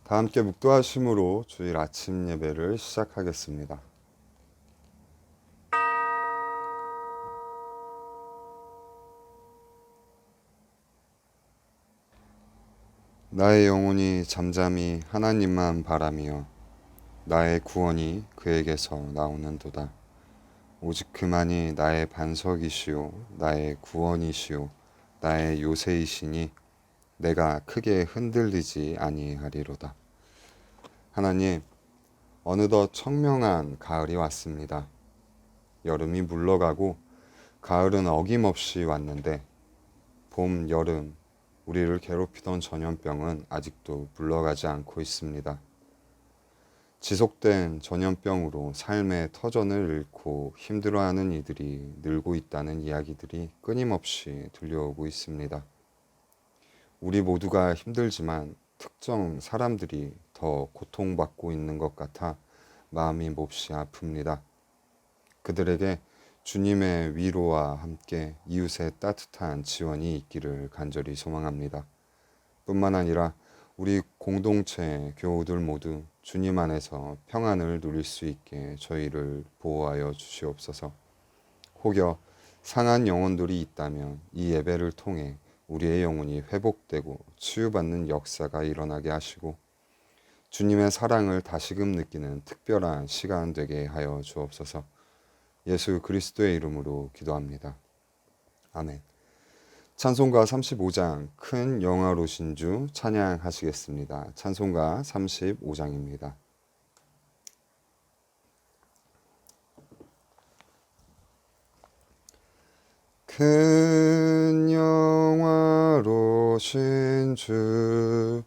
다 함께 묵도하심으로 주일 아침 예배를 시작하겠습니다. 나의 영혼이 잠잠히 하나님만 바라며 나의 구원이 그에게서 나오는도다. 오직 그만이 나의 반석이시오 나의 구원이시오 나의 요새이시니 내가 크게 흔들리지 아니하리로다. 하나님, 어느덧 청명한 가을이 왔습니다. 여름이 물러가고 가을은 어김없이 왔는데 봄, 여름, 우리를 괴롭히던 전염병은 아직도 물러가지 않고 있습니다. 지속된 전염병으로 삶의 터전을 잃고 힘들어하는 이들이 늘고 있다는 이야기들이 끊임없이 들려오고 있습니다. 우리 모두가 힘들지만 특정 사람들이 더 고통받고 있는 것 같아 마음이 몹시 아픕니다. 그들에게 주님의 위로와 함께 이웃의 따뜻한 지원이 있기를 간절히 소망합니다. 뿐만 아니라 우리 공동체 교우들 모두 주님 안에서 평안을 누릴 수 있게 저희를 보호하여 주시옵소서. 혹여 상한 영혼들이 있다면 이 예배를 통해 우리의 영혼이 회복되고 치유받는 역사가 일어나게 하시고 주님의 사랑을 다시금 느끼는 특별한 시간 되게 하여 주옵소서. 예수 그리스도의 이름으로 기도합니다. 아멘. 찬송가 35장 큰 영화로신 주 찬양하시겠습니다. 찬송가 35장입니다. 큰 영화로신 주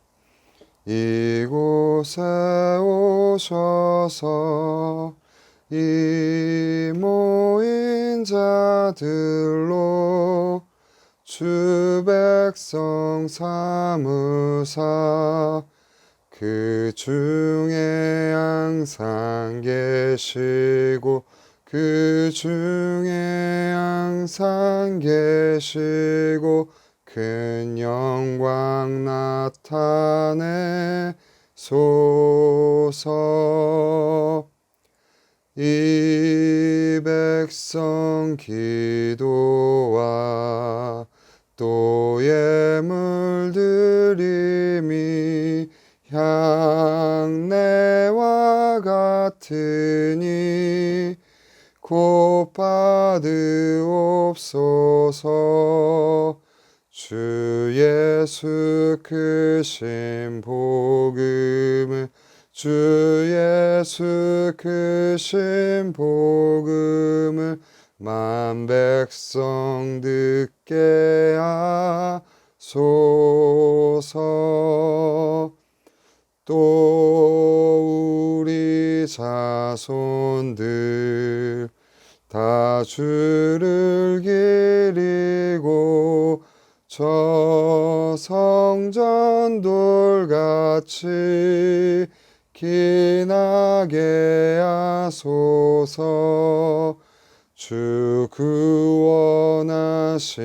이곳에 오셔서 이 모인 자들로 주 백성 삼으사 그 중에 항상 계시고 그 중에 항상 계시고 큰 영광 나타내소서. 이 백성 기도와 또 예물 드림이 향내와 같으니 곧 받으옵소서. 주 예수 크신 복음을 주 예수 크신 복음을 만 백성 듣게 하소서. 또 우리 자손들 다 주를 기리고 저 성전 돌같이 기나게 하소서. 주 구원하신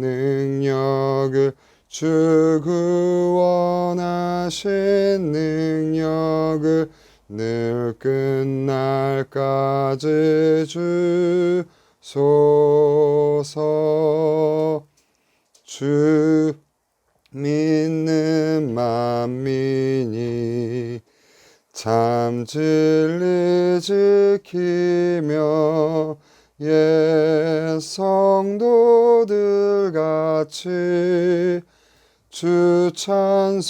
능력을 주 구원하신 능력을 늘 끝날까지 주소서. 주 믿는 만민이 참 진리 지키며 옛 성도들 같이 주 찬송하다가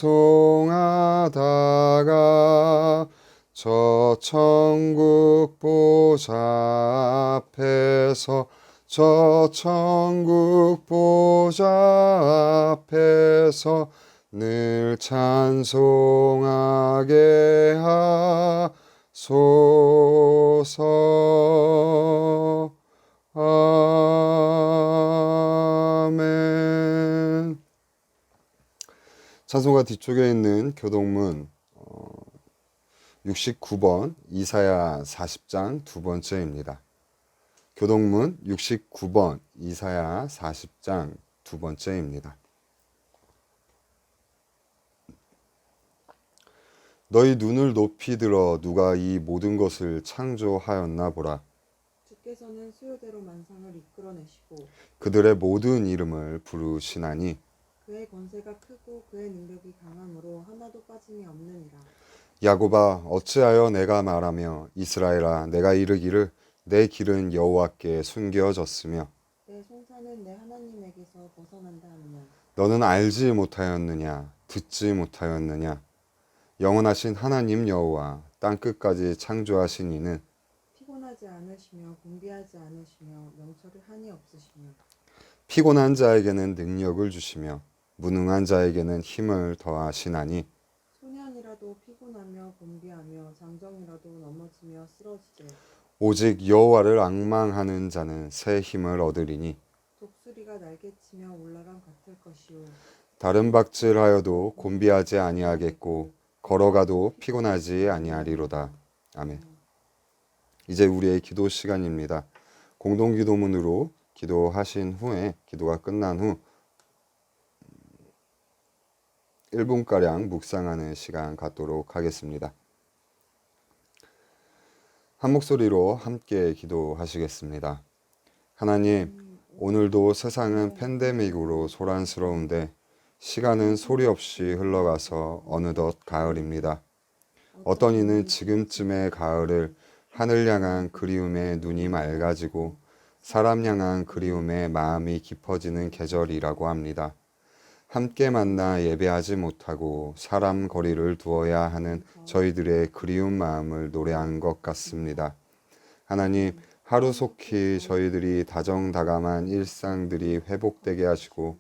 저 천국 보좌 앞에서 저 천국 보좌 앞에서 늘 찬송하게 하소서. 아멘. 찬송가 뒤쪽에 있는 교동문 69번 이사야 40장 두 번째입니다. 교동문 69번 이사야 40장 두 번째입니다. 너희 눈을 높이 들어 누가 이 모든 것을 창조하였나 보라. 주께서는 수요대로 만상을 이끌어내시고 그들의 모든 이름을 부르시나니 그의 권세가 크고 그의 능력이 강함으로 하나도 빠짐이 없느니라. 야곱아 어찌하여 내가 말하며 이스라엘아 내가 이르기를 내 길은 여호와께 숨겨졌으며 내 송사는 내 하나님에게서 벗어난다 하느냐. 너는 알지 못하였느냐 듣지 못하였느냐 영원하신 하나님 여호와 땅 끝까지 창조하신 이는 피곤하지 않으시며 곤비하지 않으시며 명철을 한이 없으시며 피곤한 자에게는 능력을 주시며 무능한 자에게는 힘을 더하시나니 소년이라도 피곤하며 곤비하며 장정이라도 넘어지며 쓰러지되 오직 여호와를 앙망하는 자는 새 힘을 얻으리니 독수리가 날개치며 올라감 같을 것이요 다른 박질하여도 곤비하지 아니하겠고 걸어가도 피곤하지 아니하리로다. 아멘. 이제 우리의 기도 시간입니다. 공동 기도문으로 기도하신 후에 기도가 끝난 후 1분가량 묵상하는 시간 갖도록 하겠습니다. 한 목소리로 함께 기도하시겠습니다. 하나님, 오늘도 세상은 팬데믹으로 소란스러운데 시간은 소리 없이 흘러가서 어느덧 가을입니다. 어떤 이는 지금쯤의 가을을 하늘 향한 그리움에 눈이 맑아지고 사람 향한 그리움에 마음이 깊어지는 계절이라고 합니다. 함께 만나 예배하지 못하고 사람 거리를 두어야 하는 저희들의 그리운 마음을 노래한 것 같습니다. 하나님, 하루속히 저희들이 다정다감한 일상들이 회복되게 하시고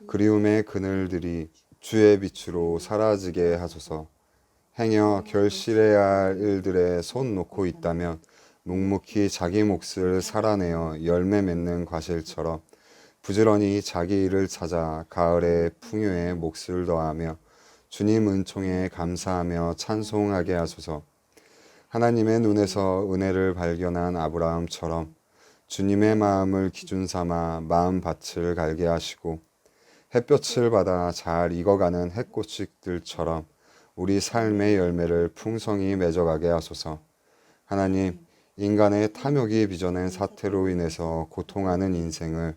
그리움의 그늘들이 주의 빛으로 사라지게 하소서. 행여 결실해야 할 일들에 손 놓고 있다면 묵묵히 자기 몫을 살아내어 열매 맺는 과실처럼 부지런히 자기 일을 찾아 가을의 풍요에 몫을 더하며 주님 은총에 감사하며 찬송하게 하소서. 하나님의 눈에서 은혜를 발견한 아브라함처럼 주님의 마음을 기준 삼아 마음밭을 갈게 하시고 햇볕을 받아 잘 익어가는 햇꽃식들처럼 우리 삶의 열매를 풍성히 맺어가게 하소서. 하나님, 인간의 탐욕이 빚어낸 사태로 인해서 고통하는 인생을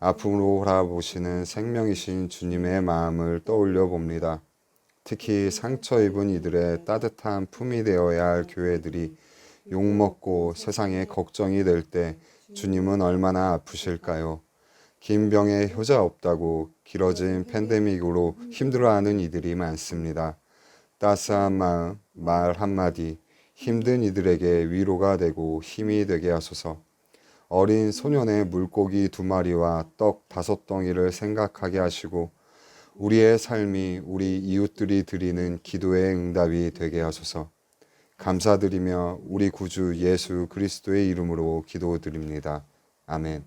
아픔으로 바라보시는 생명이신 주님의 마음을 떠올려 봅니다. 특히 상처 입은 이들의 따뜻한 품이 되어야 할 교회들이 욕먹고 세상에 걱정이 될 때 주님은 얼마나 아프실까요? 긴 병에 효자 없다고 길어진 팬데믹으로 힘들어하는 이들이 많습니다. 따스한 마음, 말 한마디, 힘든 이들에게 위로가 되고 힘이 되게 하소서. 어린 소년의 물고기 2마리와 떡 5덩이를 생각하게 하시고 우리의 삶이 우리 이웃들이 드리는 기도의 응답이 되게 하소서. 감사드리며 우리 구주 예수 그리스도의 이름으로 기도드립니다. 아멘.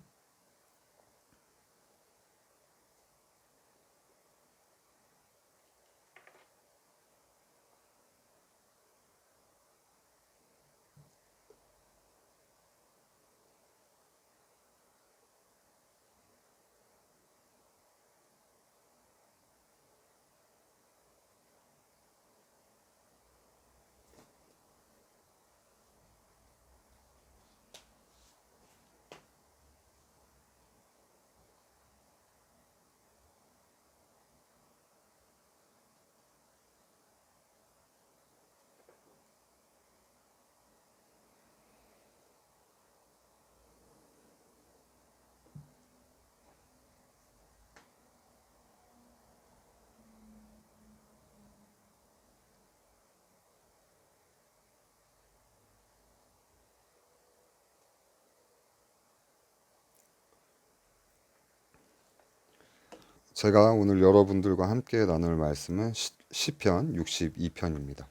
제가 오늘 여러분들과 함께 나눌 말씀은 시편 62편입니다.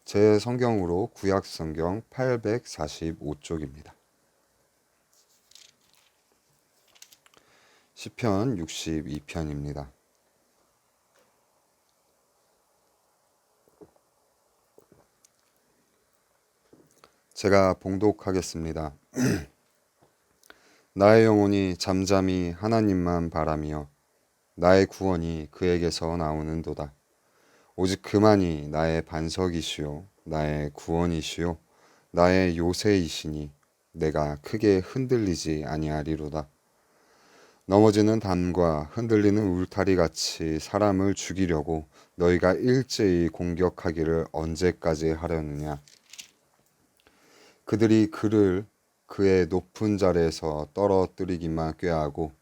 제 성경으로 구약 성경 845쪽입니다. 시편 62편입니다. 제가 봉독하겠습니다. 나의 영혼이 잠잠히 하나님만 바라며 나의 구원이 그에게서 나오는도다. 오직 그만이 나의 반석이시요 나의 구원이시요 나의 요새이시니 내가 크게 흔들리지 아니하리로다. 넘어지는 담과 흔들리는 울타리 같이 사람을 죽이려고 너희가 일제히 공격하기를 언제까지 하려느냐. 그들이 그를 그의 높은 자리에서 떨어뜨리기만 꾀하고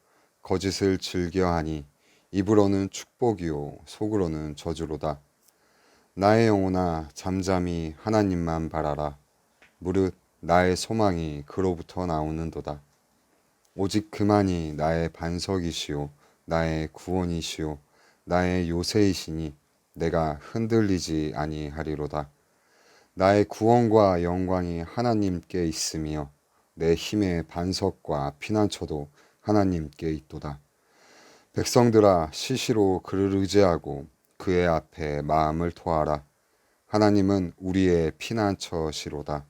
거짓을 즐겨하니 입으로는 축복이요 속으로는 저주로다. 나의 영혼아 잠잠히 하나님만 바라라. 무릇 나의 소망이 그로부터 나오는도다. 오직 그만이 나의 반석이시요 나의 구원이시요 나의 요새이시니 내가 흔들리지 아니하리로다. 나의 구원과 영광이 하나님께 있으며 내 힘의 반석과 피난처도 하나님께 있도다. 백성들아 시시로 그를 의지하고 그의 앞에 마음을 토하라. 하나님은 우리의 피난처시로다.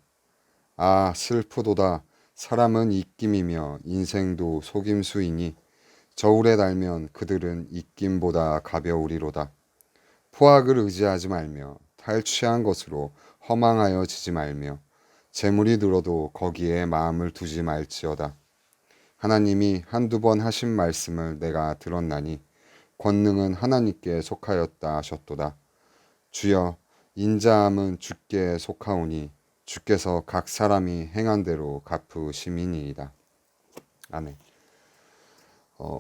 아 슬프도다. 사람은 입김이며 인생도 속임수이니 저울에 달면 그들은 입김보다 가벼우리로다. 포악을 의지하지 말며 탈취한 것으로 허망하여 지지 말며 재물이 들어도 거기에 마음을 두지 말지어다. 하나님이 한두 번 하신 말씀을 내가 들었나니 권능은 하나님께 속하였다 하셨도다. 주여 인자함은 주께 속하오니 주께서 각 사람이 행한 대로 갚으심이니이다. 아멘.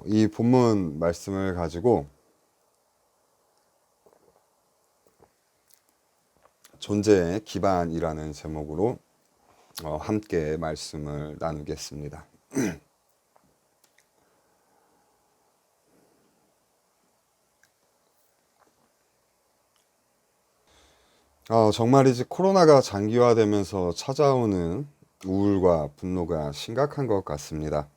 이 본문 말씀을 가지고 존재의 기반이라는 제목으로 함께 말씀을 나누겠습니다. 정말이지 코로나가 장기화되면서 찾아오는 우울과 분노가 심각한 것 같습니다.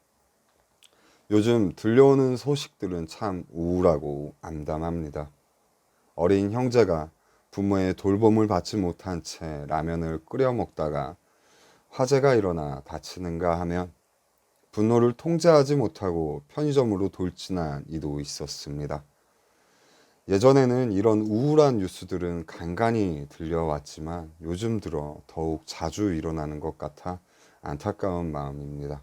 요즘 들려오는 소식들은 참 우울하고 암담합니다. 어린 형제가 부모의 돌봄을 받지 못한 채 라면을 끓여 먹다가 화재가 일어나 다치는가 하면 분노를 통제하지 못하고 편의점으로 돌진한 이도 있었습니다. 예전에는 이런 우울한 뉴스들은 간간히 들려왔지만 요즘 들어 더욱 자주 일어나는 것 같아 안타까운 마음입니다.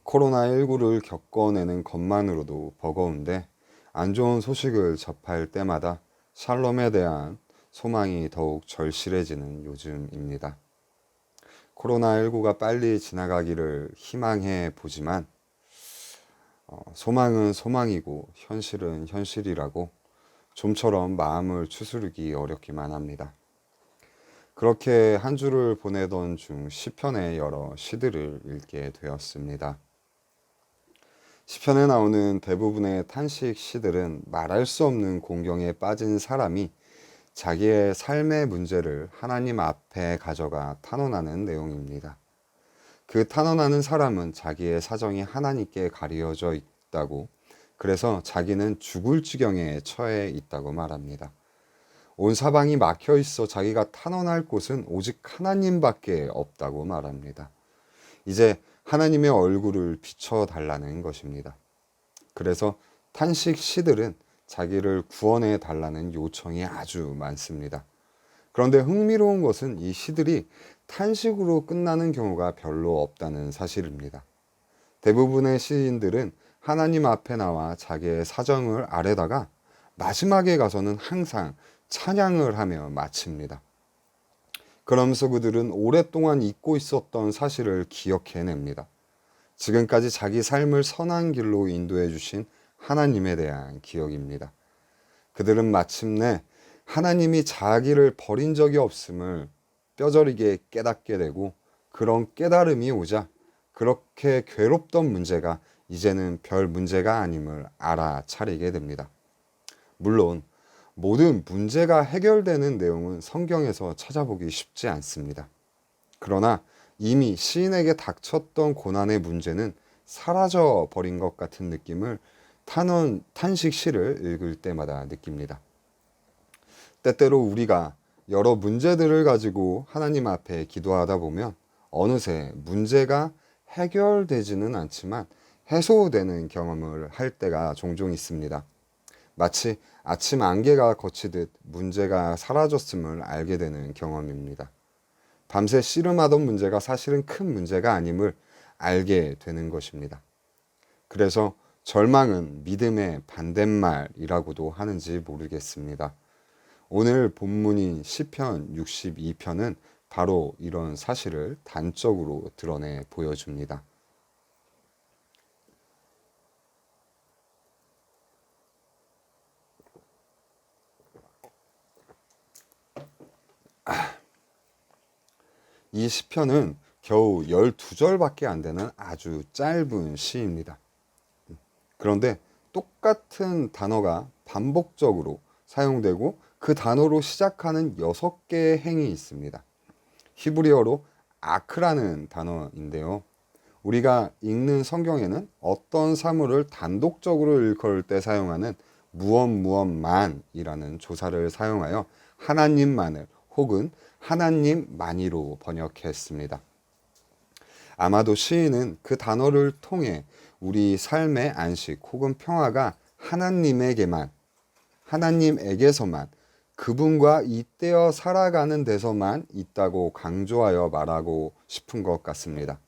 코로나19를 겪어내는 것만으로도 버거운데 안 좋은 소식을 접할 때마다 샬롬에 대한 소망이 더욱 절실해지는 요즘입니다. 코로나19가 빨리 지나가기를 희망해 보지만 소망은 소망이고 현실은 현실이라고 좀처럼 마음을 추스르기 어렵기만 합니다. 그렇게 한 주를 보내던 중 시편의 여러 시들을 읽게 되었습니다. 시편에 나오는 대부분의 탄식 시들은 말할 수 없는 공경에 빠진 사람이 자기의 삶의 문제를 하나님 앞에 가져가 탄원하는 내용입니다. 그 탄원하는 사람은 자기의 사정이 하나님께 가려져 있다고, 그래서 자기는 죽을 지경에 처해 있다고 말합니다. 온 사방이 막혀 있어 자기가 탄원할 곳은 오직 하나님밖에 없다고 말합니다. 이제 하나님의 얼굴을 비춰달라는 것입니다. 그래서 탄식 시들은 자기를 구원해 달라는 요청이 아주 많습니다. 그런데 흥미로운 것은 이 시들이 탄식으로 끝나는 경우가 별로 없다는 사실입니다. 대부분의 시인들은 하나님 앞에 나와 자기의 사정을 아뢰다가 마지막에 가서는 항상 찬양을 하며 마칩니다. 그러면서 그들은 오랫동안 잊고 있었던 사실을 기억해냅니다. 지금까지 자기 삶을 선한 길로 인도해 주신 하나님에 대한 기억입니다. 그들은 마침내 하나님이 자기를 버린 적이 없음을 뼈저리게 깨닫게 되고, 그런 깨달음이 오자 그렇게 괴롭던 문제가 이제는 별 문제가 아님을 알아차리게 됩니다. 물론 모든 문제가 해결되는 내용은 성경에서 찾아보기 쉽지 않습니다. 그러나 이미 시인에게 닥쳤던 고난의 문제는 사라져 버린 것 같은 느낌을 탄식 시를 읽을 때마다 느낍니다. 때때로 우리가 여러 문제들을 가지고 하나님 앞에 기도하다 보면 어느새 문제가 해결되지는 않지만 해소되는 경험을 할 때가 종종 있습니다. 마치 아침 안개가 걷히듯 문제가 사라졌음을 알게 되는 경험입니다. 밤새 씨름하던 문제가 사실은 큰 문제가 아님을 알게 되는 것입니다. 그래서 절망은 믿음의 반대말이라고도 하는지 모르겠습니다. 오늘 본문인 시편 62편은 바로 이런 사실을 단적으로 드러내 보여줍니다. 이 시편은 겨우 12절밖에 안 되는 아주 짧은 시입니다. 그런데 똑같은 단어가 반복적으로 사용되고 그 단어로 시작하는 6개의 행이 있습니다. 히브리어로 아크라는 단어인데요. 우리가 읽는 성경에는 어떤 사물을 단독적으로 일컬을 때 사용하는 무엇만이라는 조사를 사용하여 하나님만을 혹은 하나님만이로 번역했습니다. 아마도 시인은 그 단어를 통해 우리 삶의 안식 혹은 평화가 하나님에게서만 그분과 잇대어 살아가는 데서만 있다고 강조하여 말하고 싶은 것 같습니다.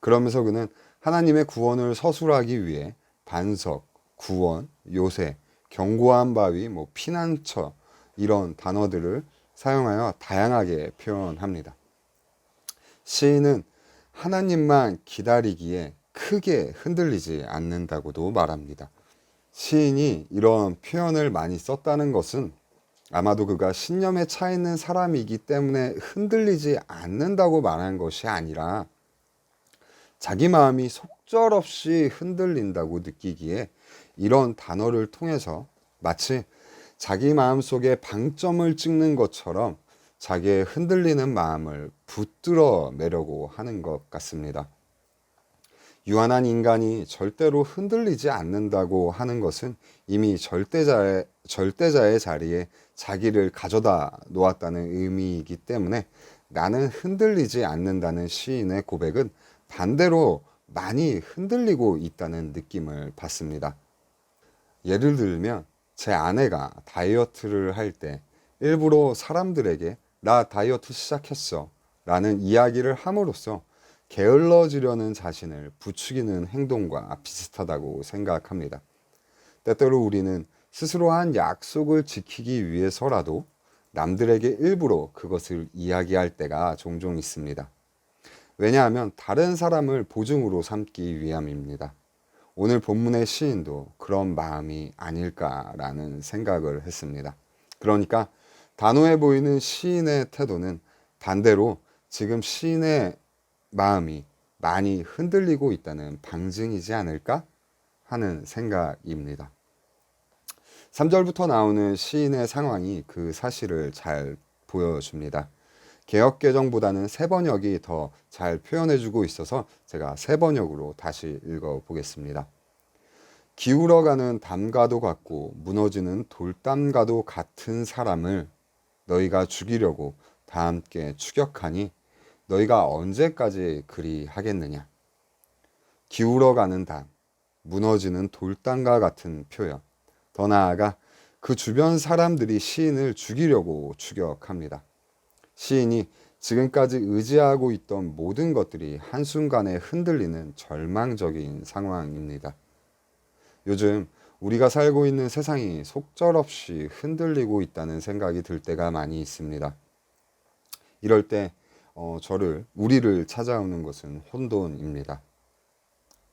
그러면서 그는 하나님의 구원을 서술하기 위해 반석, 구원, 요새, 견고한 바위, 피난처 이런 단어들을 사용하여 다양하게 표현합니다. 시인은 하나님만 기다리기에 크게 흔들리지 않는다고도 말합니다. 시인이 이런 표현을 많이 썼다는 것은 아마도 그가 신념에 차 있는 사람이기 때문에 흔들리지 않는다고 말한 것이 아니라 자기 마음이 속절없이 흔들린다고 느끼기에 이런 단어를 통해서 마치 자기 마음속에 방점을 찍는 것처럼 자기의 흔들리는 마음을 붙들어 내려고 하는 것 같습니다. 유한한 인간이 절대로 흔들리지 않는다고 하는 것은 이미 절대자의 자리에 자기를 가져다 놓았다는 의미이기 때문에 나는 흔들리지 않는다는 시인의 고백은 반대로 많이 흔들리고 있다는 느낌을 받습니다. 예를 들면 제 아내가 다이어트를 할 때 일부러 사람들에게 나 다이어트 시작했어 라는 이야기를 함으로써 게을러지려는 자신을 부추기는 행동과 비슷하다고 생각합니다. 때때로 우리는 스스로 한 약속을 지키기 위해서라도 남들에게 일부러 그것을 이야기할 때가 종종 있습니다. 왜냐하면 다른 사람을 보증으로 삼기 위함입니다. 오늘 본문의 시인도 그런 마음이 아닐까라는 생각을 했습니다. 그러니까 단호해 보이는 시인의 태도는 반대로 지금 시인의 마음이 많이 흔들리고 있다는 방증이지 않을까 하는 생각입니다. 3절부터 나오는 시인의 상황이 그 사실을 잘 보여줍니다. 개역개정보다는 새번역이 더 잘 표현해주고 있어서 제가 새번역으로 다시 읽어보겠습니다. 기울어가는 담과도 같고 무너지는 돌담과도 같은 사람을 너희가 죽이려고 다 함께 추격하니 너희가 언제까지 그리 하겠느냐. 기울어가는 담, 무너지는 돌담과 같은 표현. 더 나아가 그 주변 사람들이 시인을 죽이려고 추격합니다. 시인이 지금까지 의지하고 있던 모든 것들이 한순간에 흔들리는 절망적인 상황입니다. 요즘 우리가 살고 있는 세상이 속절없이 흔들리고 있다는 생각이 들 때가 많이 있습니다. 이럴 때 우리를 찾아오는 것은 혼돈입니다.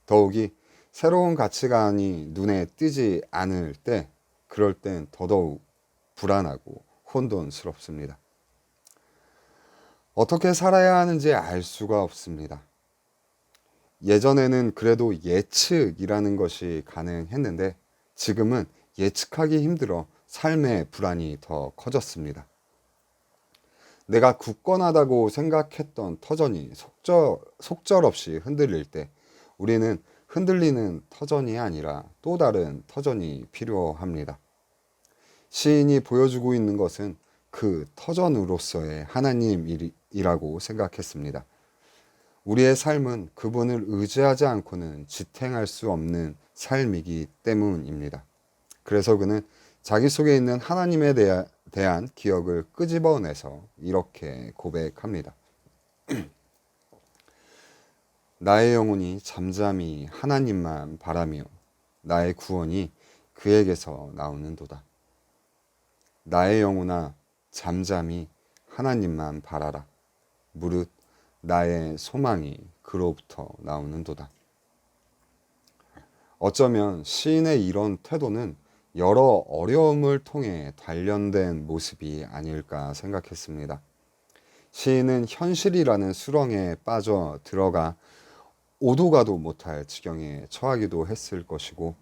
더욱이 새로운 가치관이 눈에 띄지 않을 때 그럴 땐 더더욱 불안하고 혼돈스럽습니다. 어떻게 살아야 하는지 알 수가 없습니다. 예전에는 그래도 예측이라는 것이 가능했는데 지금은 예측하기 힘들어 삶의 불안이 더 커졌습니다. 내가 굳건하다고 생각했던 터전이 속절없이 흔들릴 때 우리는 흔들리는 터전이 아니라 또 다른 터전이 필요합니다. 시인이 보여주고 있는 것은 그 터전으로서의 하나님이라고 생각했습니다. 우리의 삶은 그분을 의지하지 않고는 지탱할 수 없는 삶이기 때문입니다. 그래서 그는 자기 속에 있는 하나님에 대한 기억을 끄집어내서 이렇게 고백합니다. 나의 영혼이 잠잠히 하나님만 바라며 나의 구원이 그에게서 나오는도다. 나의 영혼아 잠잠히 하나님만 바라라. 무릇 나의 소망이 그로부터 나오는도다. 어쩌면 시인의 이런 태도는 여러 어려움을 통해 단련된 모습이 아닐까 생각했습니다. 시인은 현실이라는 수렁에 빠져 들어가 오도 가도 못할 지경에 처하기도 했을 것이고,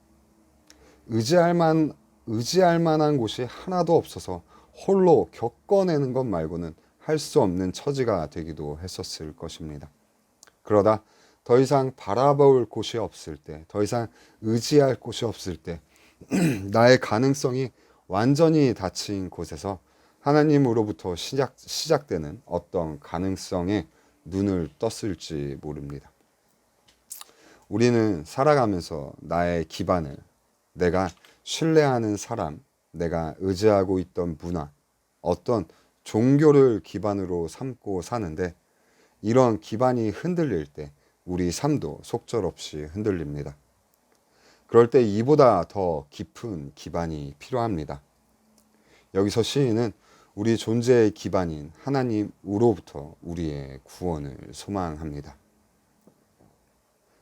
의지할 만한 곳이 하나도 없어서 홀로 겪어내는 것 말고는 할 수 없는 처지가 되기도 했었을 것입니다. 그러다 더 이상 바라볼 곳이 없을 때, 더 이상 의지할 곳이 없을 때, 나의 가능성이 완전히 닫힌 곳에서 하나님으로부터 시작되는 어떤 가능성에 눈을 떴을지 모릅니다. 우리는 살아가면서 나의 기반을, 내가 신뢰하는 사람, 내가 의지하고 있던 문화, 어떤 종교를 기반으로 삼고 사는데, 이런 기반이 흔들릴 때 우리 삶도 속절없이 흔들립니다. 그럴 때 이보다 더 깊은 기반이 필요합니다. 여기서 시인은 우리 존재의 기반인 하나님으로부터 우리의 구원을 소망합니다.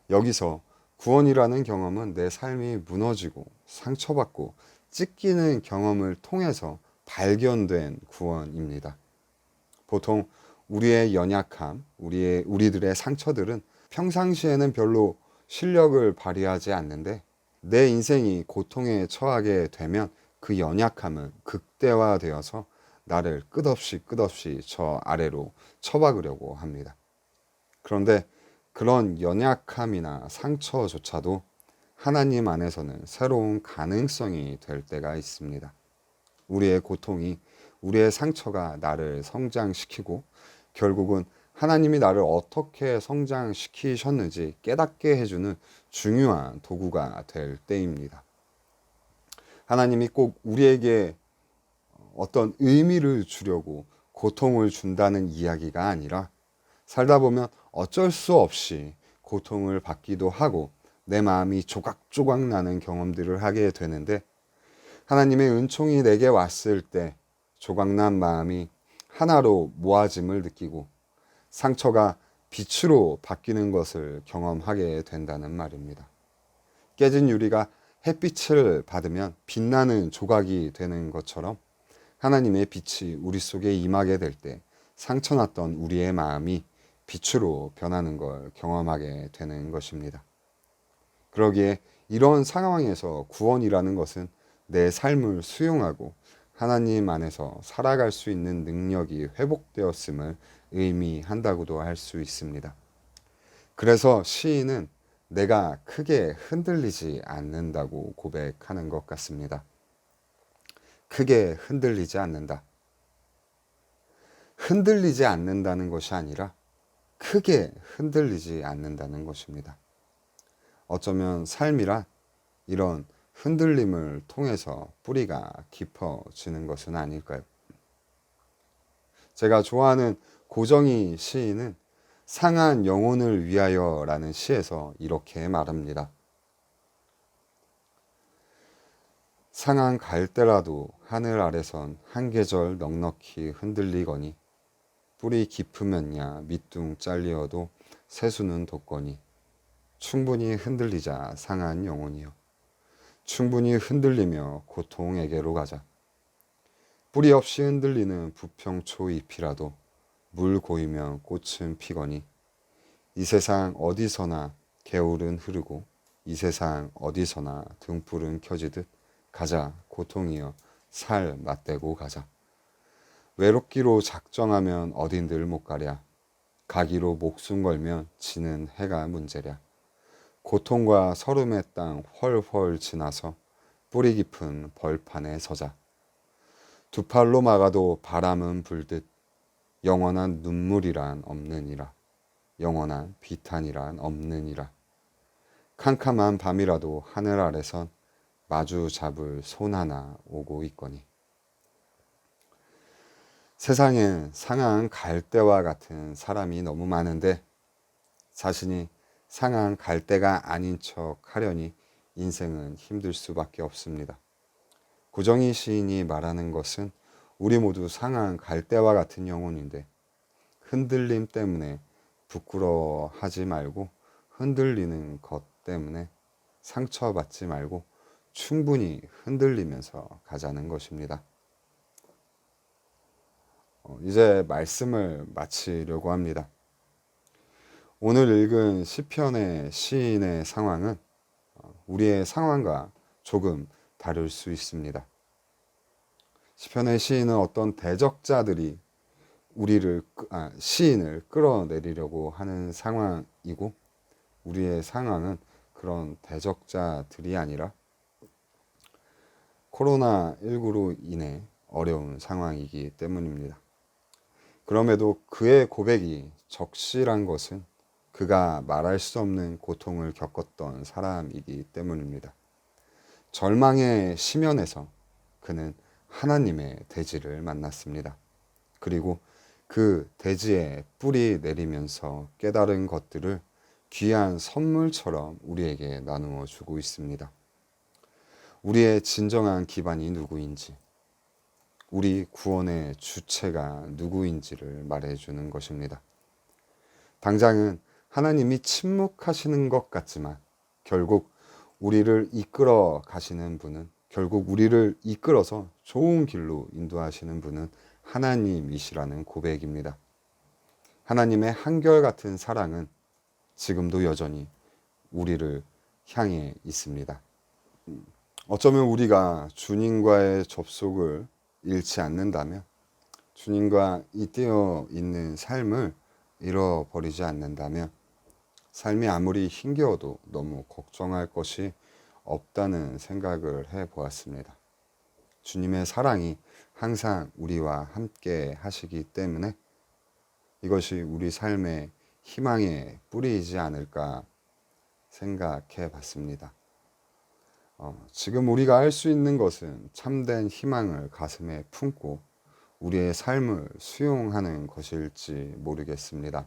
여기서 구원이라는 경험은 내 삶이 무너지고 상처받고 찢기는 경험을 통해서 발견된 구원입니다. 보통 우리의 연약함, 우리들의 상처들은 평상시에는 별로 실력을 발휘하지 않는데, 내 인생이 고통에 처하게 되면 그 연약함은 극대화되어서 나를 끝없이 저 아래로 처박으려고 합니다. 그런데 그런 연약함이나 상처조차도 하나님 안에서는 새로운 가능성이 될 때가 있습니다. 우리의 고통이, 우리의 상처가 나를 성장시키고 결국은 하나님이 나를 어떻게 성장시키셨는지 깨닫게 해주는 중요한 도구가 될 때입니다. 하나님이 꼭 우리에게 어떤 의미를 주려고 고통을 준다는 이야기가 아니라, 살다 보면 어쩔 수 없이 고통을 받기도 하고 내 마음이 조각조각 나는 경험들을 하게 되는데, 하나님의 은총이 내게 왔을 때 조각난 마음이 하나로 모아짐을 느끼고 상처가 빛으로 바뀌는 것을 경험하게 된다는 말입니다. 깨진 유리가 햇빛을 받으면 빛나는 조각이 되는 것처럼, 하나님의 빛이 우리 속에 임하게 될 때 상처났던 우리의 마음이 빛으로 변하는 걸 경험하게 되는 것입니다. 그러기에 이런 상황에서 구원이라는 것은 내 삶을 수용하고 하나님 안에서 살아갈 수 있는 능력이 회복되었음을 의미한다고도 할 수 있습니다. 그래서 시인은 내가 크게 흔들리지 않는다고 고백하는 것 같습니다. 크게 흔들리지 않는다. 흔들리지 않는다는 것이 아니라 크게 흔들리지 않는다는 것입니다. 어쩌면 삶이란 이런 흔들림을 통해서 뿌리가 깊어지는 것은 아닐까요? 제가 좋아하는 고정희 시인은 상한 영혼을 위하여 라는 시에서 이렇게 말합니다. 상한 갈대라도 하늘 아래선 한 계절 넉넉히 흔들리거니, 뿌리 깊으면야 밑둥 잘리어도 새수는 돋거니, 충분히 흔들리자 상한 영혼이여, 충분히 흔들리며 고통에게로 가자. 뿌리 없이 흔들리는 부평초 잎이라도 물 고이면 꽃은 피거니, 이 세상 어디서나 개울은 흐르고 이 세상 어디서나 등불은 켜지듯 가자 고통이여 살 맞대고 가자. 외롭기로 작정하면 어딘들 못 가랴. 가기로 목숨 걸면 지는 해가 문제랴. 고통과 서름의 땅 훨훨 지나서 뿌리 깊은 벌판에 서자. 두 팔로 막아도 바람은 불듯 영원한 눈물이란 없느니라. 영원한 비탄이란 없느니라. 캄캄한 밤이라도 하늘 아래선 마주 잡을 손 하나 오고 있거니. 세상엔 상한 갈대와 같은 사람이 너무 많은데 자신이 상한 갈대가 아닌 척 하려니 인생은 힘들 수밖에 없습니다. 구정희 시인이 말하는 것은 우리 모두 상한 갈대와 같은 영혼인데 흔들림 때문에 부끄러워하지 말고 흔들리는 것 때문에 상처받지 말고 충분히 흔들리면서 가자는 것입니다. 이제 말씀을 마치려고 합니다. 오늘 읽은 시편의 시인의 상황은 우리의 상황과 조금 다를 수 있습니다. 시편의 시인은 어떤 대적자들이 시인을 끌어내리려고 하는 상황이고 우리의 상황은 그런 대적자들이 아니라 코로나19로 인해 어려운 상황이기 때문입니다. 그럼에도 그의 고백이 적실한 것은 그가 말할 수 없는 고통을 겪었던 사람이기 때문입니다. 절망의 심연에서 그는 하나님의 대지를 만났습니다. 그리고 그 대지에 뿌리 내리면서 깨달은 것들을 귀한 선물처럼 우리에게 나누어 주고 있습니다. 우리의 진정한 기반이 누구인지, 우리 구원의 주체가 누구인지를 말해주는 것입니다. 당장은 하나님이 침묵하시는 것 같지만 결국 우리를 이끌어 가시는 분은, 결국 우리를 이끌어서 좋은 길로 인도하시는 분은 하나님이시라는 고백입니다. 하나님의 한결같은 사랑은 지금도 여전히 우리를 향해 있습니다. 어쩌면 우리가 주님과의 접속을 잃지 않는다면, 주님과 잇대어 있는 삶을 잃어버리지 않는다면 삶이 아무리 힘겨워도 너무 걱정할 것이 없다는 생각을 해보았습니다. 주님의 사랑이 항상 우리와 함께 하시기 때문에 이것이 우리 삶의 희망의 뿌리이지 않을까 생각해 봤습니다. 지금 우리가 할 수 있는 것은 참된 희망을 가슴에 품고 우리의 삶을 수용하는 것일지 모르겠습니다.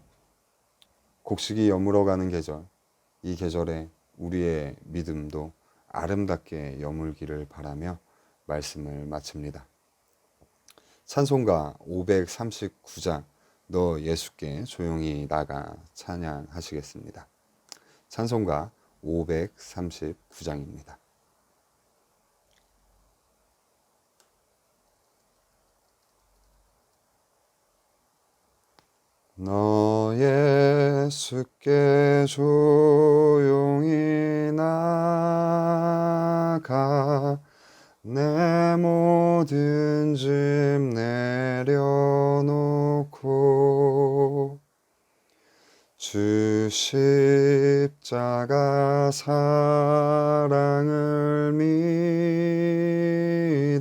곡식이 여물어가는 계절, 이 계절에 우리의 믿음도 아름답게 여물기를 바라며 말씀을 마칩니다. 찬송가 539장 너 예수께 조용히 나가 찬양하시겠습니다. 찬송가 539장입니다. 너 예수께 조용히 나가 내 모든 짐 내려놓고 주 십자가 사랑을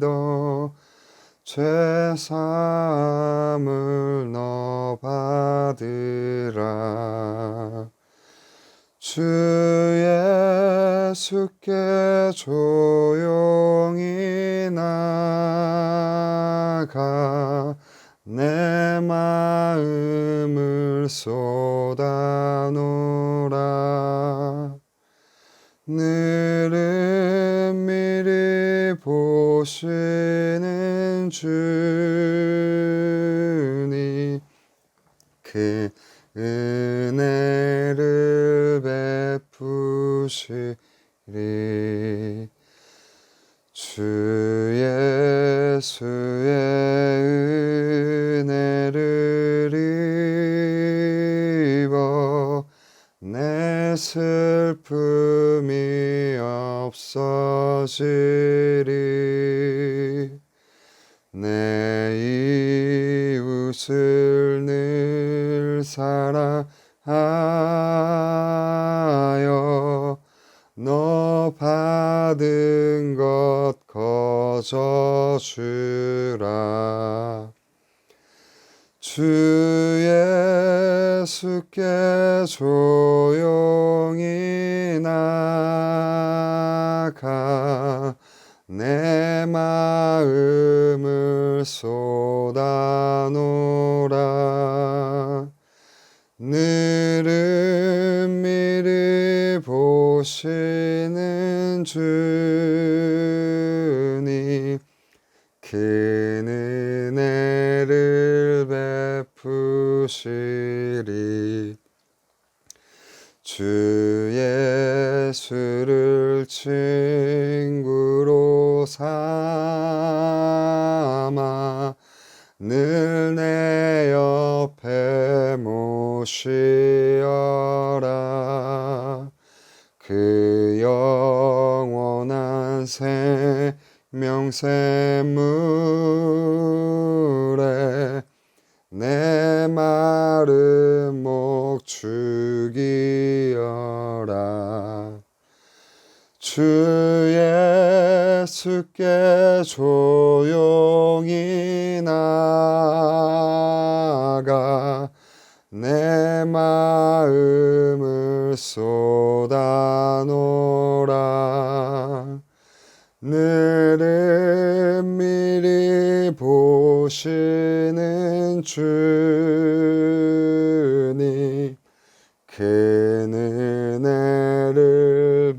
믿어 죄사함을 너 받으라. 주 예수께 조용히 나가 내 마음을 쏟아놓으라. 늘은 미리 보시는 주니 그 은혜를 베푸시리. 주 예수의 은혜를 입어 내 슬픔이 없어지리. 내 이웃을 늘 사랑하여 너 받은 것 거저 주라. 주 예수께 조용히 나가 내 마음을 쏟아놓으라. 늘은 미리 보시는 주님 큰 은혜를 베푸시리. 주 예수를 친구로 삼아 늘 내 옆에 모시어라. 그 영원한 생명샘물에 내 마른 목 죽이어라. 주 예수께 조용히 나가 내 마음을 쏟아놓으라. 늘은 미리 보시는 주님 큰 은혜를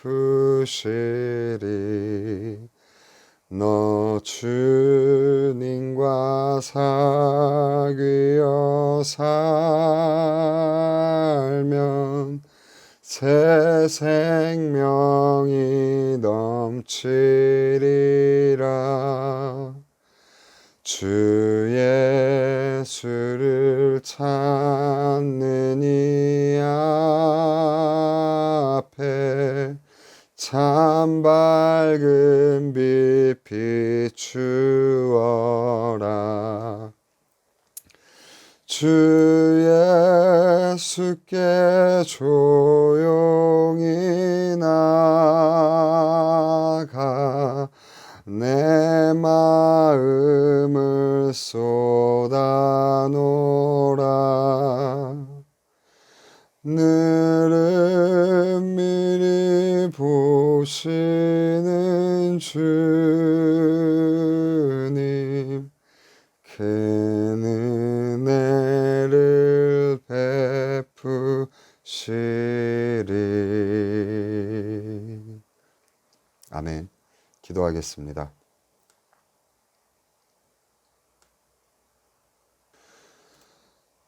베푸시리. 너 주님과 사귀어 살면 새 생명이 넘치리라. 주 예수를 찾는 이 앞에 참 밝은 빛 비추어라. 주 예수께 조용히 나가 내 마음을 쏟아놓으라. 늘은 미리 보시는 주님 큰 은혜를 베푸시리. 아멘. 기도하겠습니다.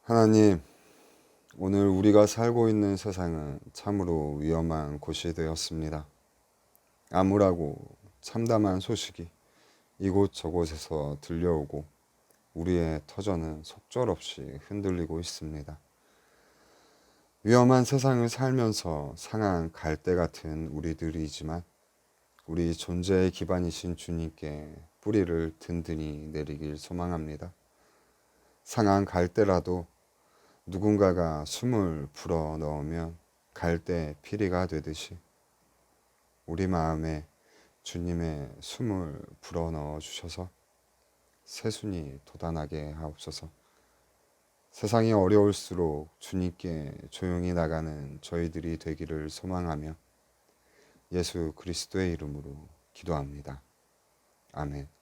하나님, 오늘 우리가 살고 있는 세상은 참으로 위험한 곳이 되었습니다. 암울하고 참담한 소식이 이곳저곳에서 들려오고 우리의 터전은 속절없이 흔들리고 있습니다. 위험한 세상을 살면서 상한 갈대 같은 우리들이지만 우리 존재의 기반이신 주님께 뿌리를 든든히 내리길 소망합니다. 상한 갈대라도 누군가가 숨을 불어 넣으면 갈대 피리가 되듯이 우리 마음에 주님의 숨을 불어 넣어 주셔서 새순이 돋아나게 하옵소서. 세상이 어려울수록 주님께 조용히 나가는 저희들이 되기를 소망하며 예수 그리스도의 이름으로 기도합니다. 아멘.